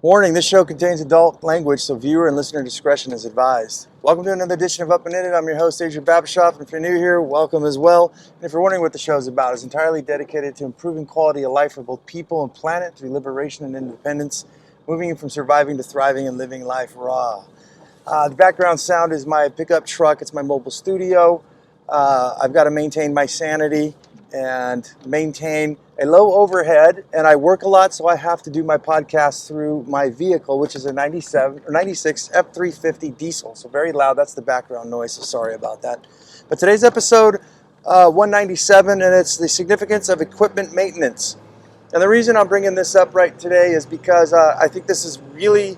Warning, this show contains adult language, so viewer and listener discretion is advised. Welcome to another edition of Up and In It. I'm your host, Adrian Babashoff, and if you're new here, welcome as well. And if you're wondering what the show is about, it's entirely dedicated to improving quality of life for both people and planet through liberation and independence, moving you from surviving to thriving and living life raw. The background sound is my pickup truck. It's my mobile studio. I've got to maintain my sanity and maintain a low overhead, and I work a lot, so I have to do my podcast through my vehicle, which is a 96 F350 diesel. So very loud. That's the background noise, so sorry about that. But today's episode 197, and it's the significance of equipment maintenance. And the reason I'm bringing this up right today is because I think this is really,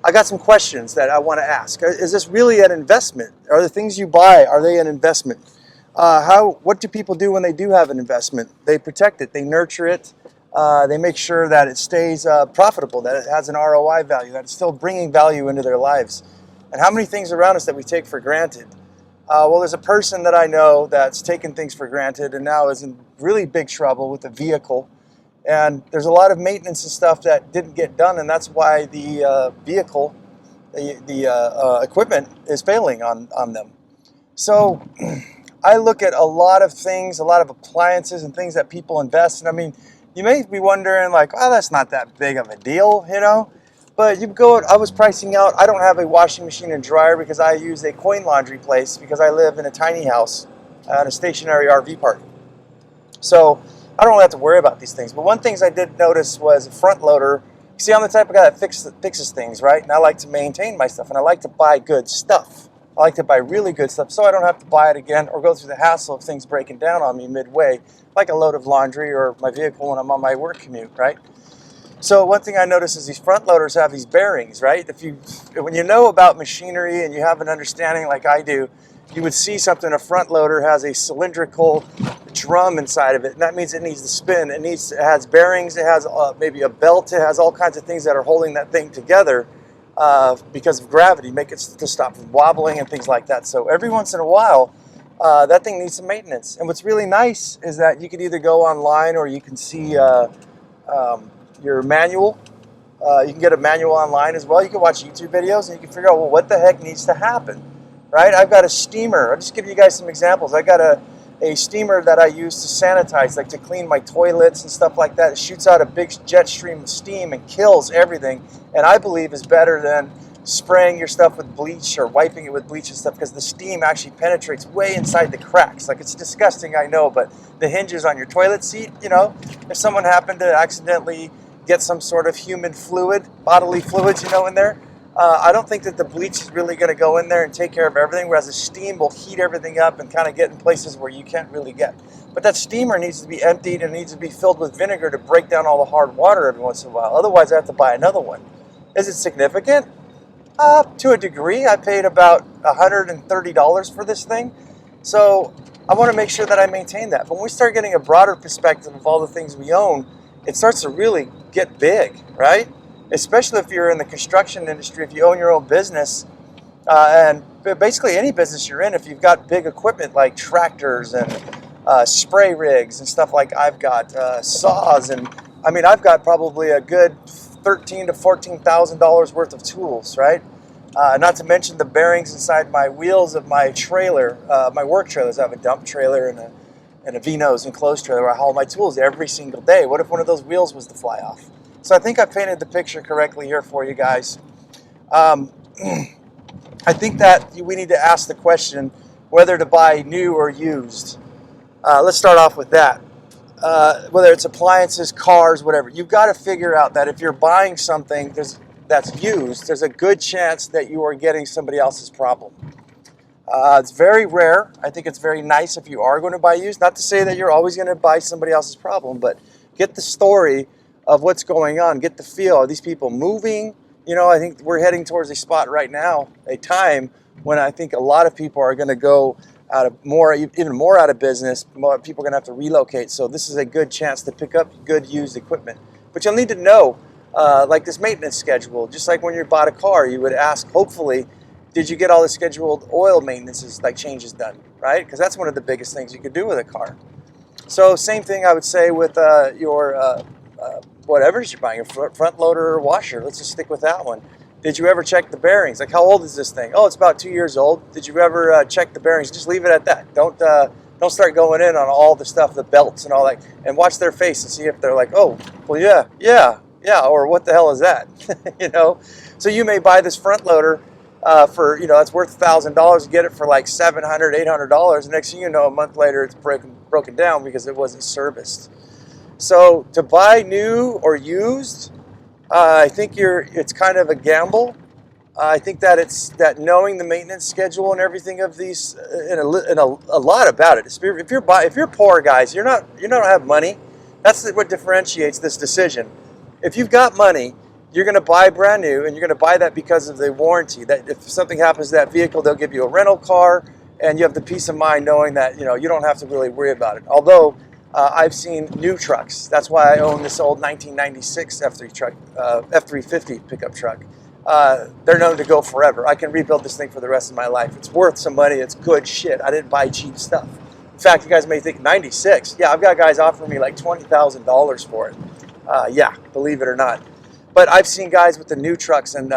I got some questions that I want to ask. Is this really an investment? Are the things you buy, are they an investment? What do people do when they do have an investment? They protect it, they nurture it, they make sure that it stays profitable, that it has an ROI value, that it's still bringing value into their lives. And how many things around us that we take for granted? Well, there's a person that I know that's taken things for granted and now is in really big trouble with a vehicle. And there's a lot of maintenance and stuff that didn't get done, and that's why the vehicle, the equipment is failing on them. So I look at a lot of things, a lot of appliances and things that people invest in. I mean, you may be wondering like, oh, that's not that big of a deal, you know? But you go, I was pricing out, I don't have a washing machine and dryer because I use a coin laundry place because I live in a tiny house at a stationary RV park. So I don't really have to worry about these things. But one thing I did notice was a front loader. You see, I'm the type of guy that fixes things, right? And I like to maintain my stuff, and I like to buy good stuff. I like to buy really good stuff so I don't have to buy it again or go through the hassle of things breaking down on me midway, like a load of laundry or my vehicle when I'm on my work commute, right? So one thing I noticed is these front loaders have these bearings, right? When you know about machinery and you have an understanding like I do, you would see something, a front loader has a cylindrical drum inside of it, and that means it needs to spin. It has bearings, it has maybe a belt, it has all kinds of things that are holding that thing together. Because of gravity, make it to stop from wobbling and things like that. So every once in a while, that thing needs some maintenance. And what's really nice is that you can either go online or you can see your manual. You can get a manual online as well. You can watch YouTube videos and you can figure out, well, what the heck needs to happen, right? I've got a steamer. I'll just give you guys some examples. I got a steamer that I use to sanitize, like to clean my toilets and stuff like that. It shoots out a big jet stream of steam and kills everything, and I believe is better than spraying your stuff with bleach or wiping it with bleach and stuff, because the steam actually penetrates way inside the cracks. Like, it's disgusting, I know, but the hinges on your toilet seat, you know, if someone happened to accidentally get some sort of human fluid, bodily fluids, you know, in there, I don't think that the bleach is really going to go in there and take care of everything, whereas the steam will heat everything up and kind of get in places where you can't really get. But that steamer needs to be emptied and needs to be filled with vinegar to break down all the hard water every once in a while. Otherwise, I have to buy another one. Is it significant? To a degree. I paid about $130 for this thing. So I want to make sure that I maintain that. But when we start getting a broader perspective of all the things we own, it starts to really get big, right? Especially if you're in the construction industry, if you own your own business, and basically any business you're in, if you've got big equipment like tractors and spray rigs and stuff like I've got, saws, and I mean, I've got probably a good $13,000 to $14,000 worth of tools, right? Not to mention the bearings inside my wheels of my trailer, my work trailers. I have a dump trailer and a V-nose enclosed trailer where I haul my tools every single day. What if one of those wheels was to fly off? So I think I painted the picture correctly here for you guys. I think that we need to ask the question whether to buy new or used. Let's start off with that. Whether it's appliances, cars, whatever. You've got to figure out that if you're buying something that's used, there's a good chance that you are getting somebody else's problem. It's very rare. I think it's very nice if you are going to buy used. Not to say that you're always going to buy somebody else's problem, but get the story of what's going on. Get the feel. Are these people moving? You know, I think we're heading towards a spot right now, a time when I think a lot of people are going to go even more out of business. More people are going to have to relocate. So this is a good chance to pick up good used equipment. But you'll need to know, like this maintenance schedule. Just like when you bought a car, you would ask, hopefully, did you get all the scheduled oil maintenances, like changes done, right? Because that's one of the biggest things you could do with a car. So same thing I would say with your whatever you're buying, a front loader or washer. Let's just stick with that one. Did you ever check the bearings? Like, how old is this thing? Oh, it's about 2 years old. Did you ever check the bearings? Just leave it at that. Don't start going in on all the stuff, the belts and all that, and watch their face and see if they're like, oh, well, yeah, or what the hell is that? You know? So you may buy this front loader for, you know, it's worth $1,000. You get it for like $700, $800. And next thing you know, a month later, it's broken down because it wasn't serviced. So to buy new or used, I think it's kind of a gamble. I think that it's that knowing the maintenance schedule and everything of these, and a lot about it. If you're poor, guys, you don't have money. That's what differentiates this decision. If you've got money, you're going to buy brand new, and you're going to buy that because of the warranty. That if something happens to that vehicle, they'll give you a rental car, and you have the peace of mind knowing that, you know, you don't have to really worry about it. Although I've seen new trucks. That's why I own this old 1996 F350 pickup truck. They're known to go forever. I can rebuild this thing for the rest of my life. It's worth some money. It's good shit. I didn't buy cheap stuff. In fact, you guys may think 96. Yeah, I've got guys offering me like $20,000 for it. Yeah, believe it or not. But I've seen guys with the new trucks, and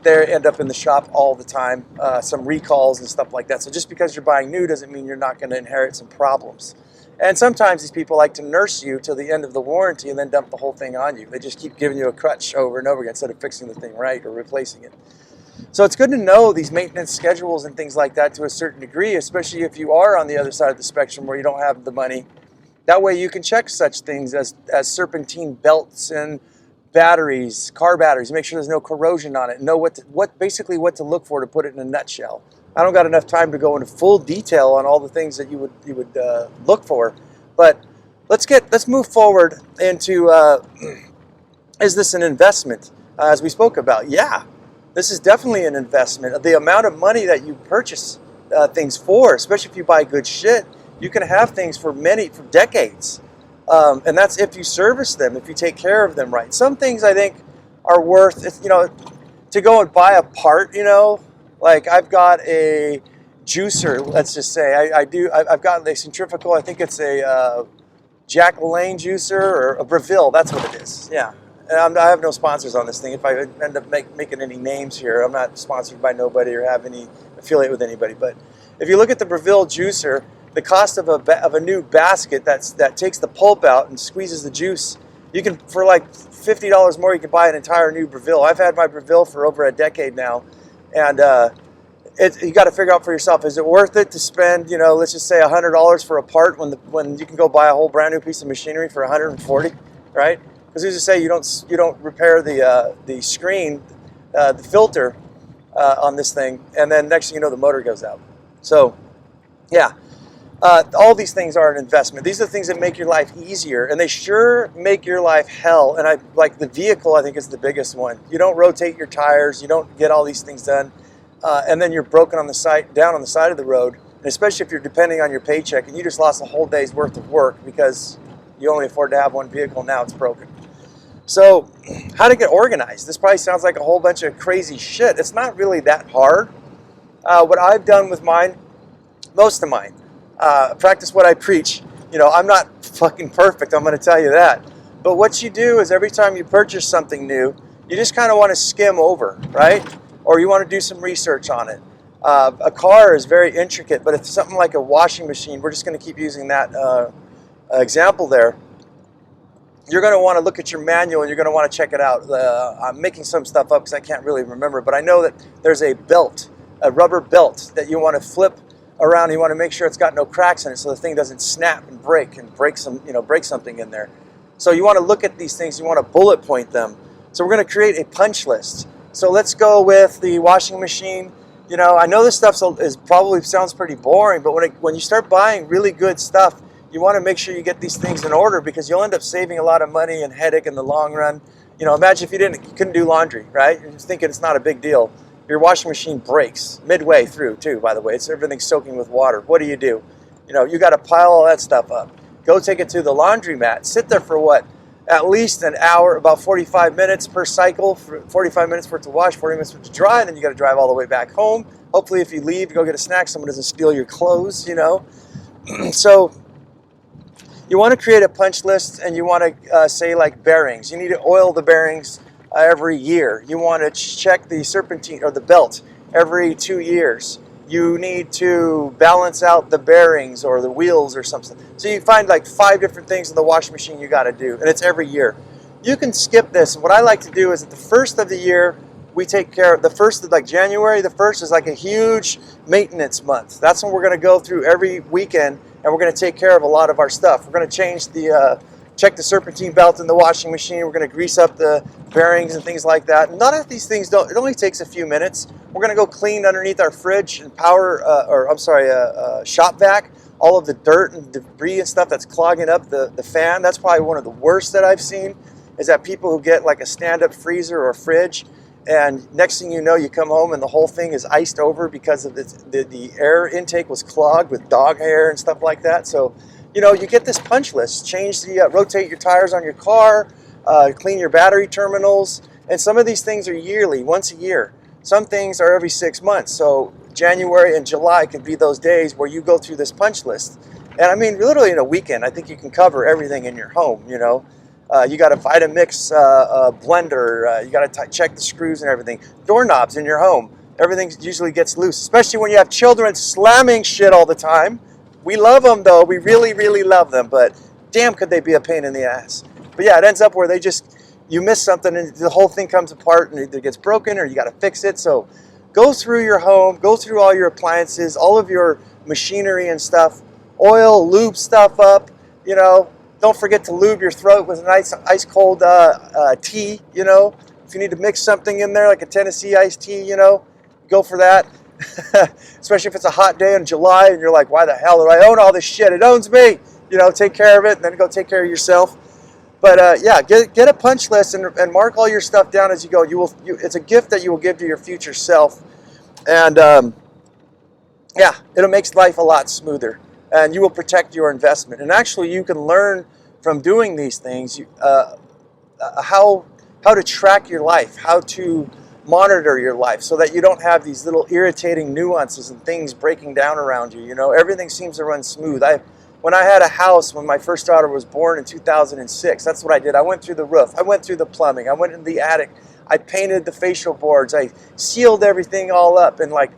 they end up in the shop all the time, some recalls and stuff like that. So just because you're buying new doesn't mean you're not going to inherit some problems. And sometimes these people like to nurse you till the end of the warranty and then dump the whole thing on you. They just keep giving you a crutch over and over again instead of fixing the thing right or replacing it. So it's good to know these maintenance schedules and things like that to a certain degree, especially if you are on the other side of the spectrum where you don't have the money. That way you can check such things as serpentine belts and batteries, car batteries, make sure there's no corrosion on it, and know basically what to look for to put it in a nutshell. I don't got enough time to go into full detail on all the things that you would look for, but let's move forward into is this an investment? As we spoke about, yeah, this is definitely an investment. The amount of money that you purchase things for, especially if you buy good shit, you can have things for decades, and that's if you service them, if you take care of them right. Some things I think are worth, you know, to go and buy a part, you know. Like I've got a juicer, let's just say. I've got a centrifugal, I think it's a Jack LaLanne juicer or a Breville, that's what it is, yeah. And I have no sponsors on this thing. If I end up making any names here, I'm not sponsored by nobody or have any affiliate with anybody. But if you look at the Breville juicer, the cost of a new basket that takes the pulp out and squeezes the juice, you can, for like $50 more, you can buy an entire new Breville. I've had my Breville for over a decade now. And you got to figure out for yourself, is it worth it to spend, you know, let's just say $100 for a part when you can go buy a whole brand new piece of machinery for $140, right? Because as you say, you don't repair the screen, the filter on this thing, and then next thing you know, the motor goes out. So, yeah, all these things are an investment. These are the things that make your life easier, and they sure make your life hell. And like the vehicle, I think is the biggest one. You don't rotate your tires, you don't get all these things done, and then you're broken down on the side of the road. And especially if you're depending on your paycheck, and you just lost a whole day's worth of work because you only afford to have one vehicle. Now it's broken. So, how to get organized? This probably sounds like a whole bunch of crazy shit. It's not really that hard. What I've done with mine, most of mine. Practice what I preach. You know, I'm not fucking perfect, I'm going to tell you that. But what you do is every time you purchase something new, you just kind of want to skim over, right? Or you want to do some research on it. A car is very intricate, but if something like a washing machine, we're just going to keep using that example there. You're going to want to look at your manual and you're going to want to check it out. I'm making some stuff up because I can't really remember, but I know that there's a belt, a rubber belt that you want to flip around. You want to make sure it's got no cracks in it so the thing doesn't snap and break something in there. So you want to look at these things, you want to bullet point them. So we're going to create a punch list. So let's go with the washing machine. You know, I know this stuff probably sounds pretty boring, but when you start buying really good stuff, you want to make sure you get these things in order because you'll end up saving a lot of money and headache in the long run. You know, imagine if you couldn't do laundry, right? You're just thinking it's not a big deal. Your washing machine breaks midway through too, by the way. Everything's soaking with water. What do? You know, you got to pile all that stuff up. Go take it to the laundromat. Sit there for what? At least an hour, about 45 minutes per cycle. 45 minutes for it to wash, 40 minutes for it to dry, and then you got to drive all the way back home. Hopefully if you leave, go get a snack, someone doesn't steal your clothes, you know. So you want to create a punch list, and you want to say like bearings. You need to oil the bearings every year. You want to check the serpentine or the belt every 2 years. You need to balance out the bearings or the wheels or something. So you find like 5 different things in the washing machine you got to do, and it's every year. You can skip this. What I like to do is at the first of the year, we take care of the first, like January the 1st is like a huge maintenance month. That's when we're going to go through every weekend, and we're going to take care of a lot of our stuff. We're going to change check the serpentine belt in the washing machine. We're going to grease up the bearings and things like that. None of these things it only takes a few minutes. We're going to go clean underneath our fridge and shop vac all of the dirt and debris and stuff that's clogging up the fan. That's probably one of the worst that I've seen, is that people who get like a stand-up freezer or fridge, and next thing you know, you come home and the whole thing is iced over because of the air intake was clogged with dog hair and stuff like that. So, you know, you get this punch list. Rotate your tires on your car, clean your battery terminals, and some of these things are yearly, once a year. Some things are every 6 months. So January and July could be those days where you go through this punch list. And I mean, literally in a weekend, I think you can cover everything in your home, you know. You got a Vitamix blender. You got to check the screws and everything. Doorknobs in your home. Everything usually gets loose, especially when you have children slamming shit all the time. We love them, though. We really, really love them. But damn, could they be a pain in the ass. But yeah, it ends up where you miss something and the whole thing comes apart and either gets broken or you got to fix it. So go through your home. Go through all your appliances, all of your machinery and stuff. Oil, lube stuff up, you know. Don't forget to lube your throat with a nice ice cold tea, you know. If you need to mix something in there like a Tennessee iced tea, you know, go for that. Especially if it's a hot day in July and you're like, why the hell do I own all this shit? It owns me. You know, take care of it and then go take care of yourself. But yeah, get a punch list and mark all your stuff down as you go. It's a gift that you will give to your future self. And yeah, it'll make life a lot smoother. And you will protect your investment. And actually, you can learn from doing these things how to track your life, how to monitor your life, so that you don't have these little irritating nuances and things breaking down around you. You know, everything seems to run smooth. When I had a house, when my first daughter was born in 2006, that's what I did. I went through the roof. I went through the plumbing. I went in the attic. I painted the facial boards. I sealed everything all up. And like,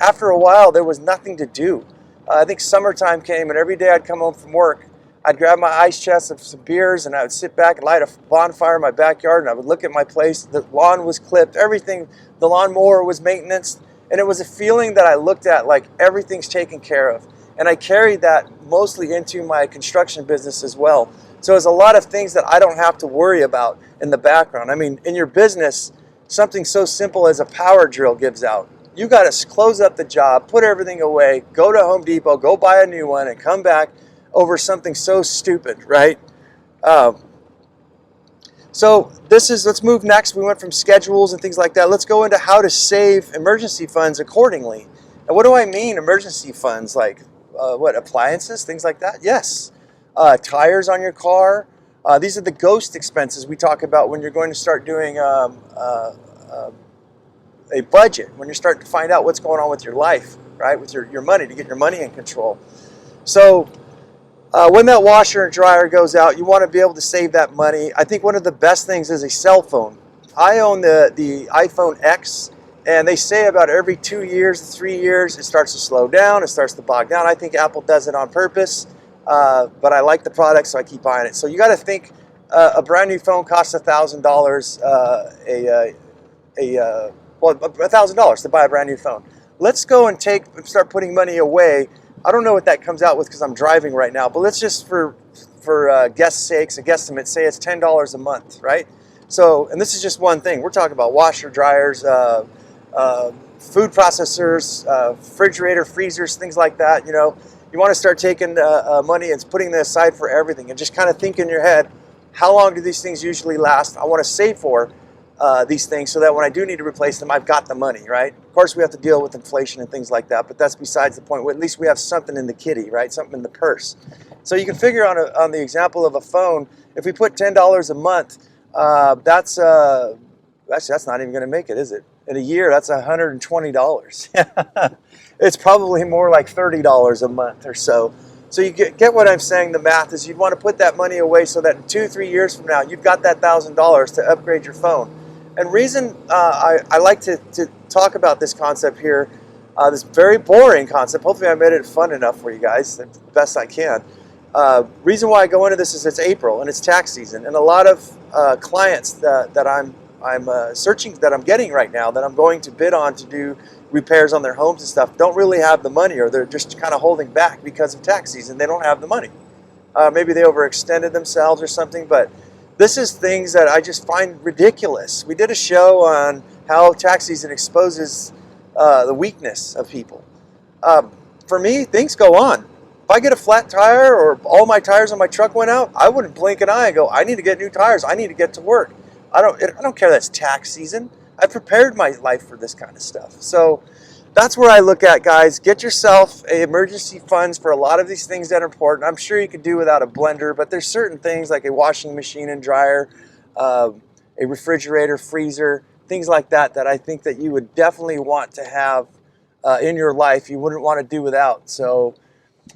after a while, there was nothing to do. I think summertime came, and every day I'd come home from work, I'd grab my ice chest of some beers, and I would sit back and light a bonfire in my backyard, and I would look at my place. The lawn was clipped, everything, the lawnmower was maintenance, and it was a feeling that I looked at like everything's taken care of. And I carried that mostly into my construction business as well. So there's a lot of things that I don't have to worry about in the background. I mean, in your business, something so simple as a power drill gives out. You got to close up the job, put everything away, go to Home Depot, go buy a new one, and come back over something so stupid, right? So let's move next. We went from schedules and things like that. Let's go into how to save emergency funds accordingly. And what do I mean emergency funds? Like appliances, things like that? Yes. Tires on your car. These are the ghost expenses we talk about when you're going to start doing a budget, when you're starting to find out what's going on with your life, right? With your money, to get your money in control. So when that washer and dryer goes out, you want to be able to save that money. I think one of the best things is a cell phone. I own the iPhone X, and they say about every 2 years, 3 years, it starts to slow down, it starts to bog down. I think Apple does it on purpose, but I like the product, so I keep buying it. So you got to think a brand new phone costs $1,000, $1,000 to buy a brand new phone. Let's go and start putting money away. I don't know what that comes out with because I'm driving right now, but let's just for guess sakes, a guesstimate, say it's $10 a month, right? So, and this is just one thing. We're talking about washer, dryers, food processors, refrigerator, freezers, things like that. You know, you want to start taking money and putting it aside for everything, and just kind of think in your head, how long do these things usually last? I want to save for these things so that when I do need to replace them, I've got the money, right? Of course, we have to deal with inflation and things like that, but that's besides the point. Well, at least we have something in the kitty, right? Something in the purse. So you can figure on the example of a phone, if we put $10 a month, that's not even going to make it, is it? In a year, that's $120. It's probably more like $30 a month or so. So you get what I'm saying. The math is you'd want to put that money away so that in 2-3 years from now, you've got that $1,000 to upgrade your phone. And reason I like to talk about this concept here, this very boring concept. Hopefully I made it fun enough for you guys, the best I can. Reason why I go into this is it's April and it's tax season, and a lot of clients that I'm searching, that I'm getting right now, that I'm going to bid on to do repairs on their homes and stuff, don't really have the money, or they're just kind of holding back because of tax season. They don't have the money. Maybe they overextended themselves or something, but this is things that I just find ridiculous. We did a show on how tax season exposes the weakness of people. For me, things go on. If I get a flat tire or all my tires on my truck went out, I wouldn't blink an eye and go, I need to get new tires. I need to get to work. I don't care that's tax season. I prepared my life for this kind of stuff. So that's where I look at, guys. Get yourself emergency funds for a lot of these things that are important. I'm sure you could do without a blender, but there's certain things like a washing machine and dryer, a refrigerator, freezer, things like that I think that you would definitely want to have in your life. You wouldn't want to do without. So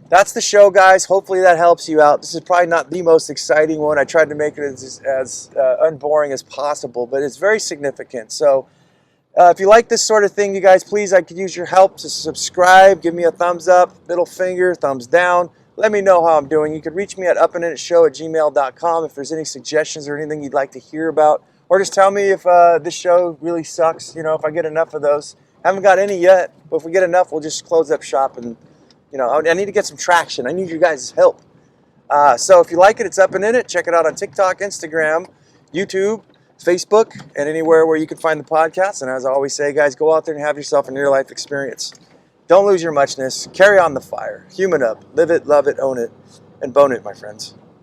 that's the show, guys. Hopefully that helps you out. This is probably not the most exciting one. I tried to make it as unboring as possible, but it's very significant. So if you like this sort of thing, you guys, please, I could use your help to subscribe. Give me a thumbs up, middle finger, thumbs down. Let me know how I'm doing. You can reach me at upandinitshow@gmail.com if there's any suggestions or anything you'd like to hear about. Or just tell me if this show really sucks, you know, if I get enough of those. Haven't got any yet, but if we get enough, we'll just close up shop. And, you know, I need to get some traction. I need your guys' help. So if you like it, it's Up and In It. Check it out on TikTok, Instagram, YouTube, Facebook, and anywhere where you can find the podcast. And as I always say, guys, go out there and have yourself a near-life experience. Don't lose your muchness. Carry on the fire. Human up. Live it, love it, own it, and bone it, my friends.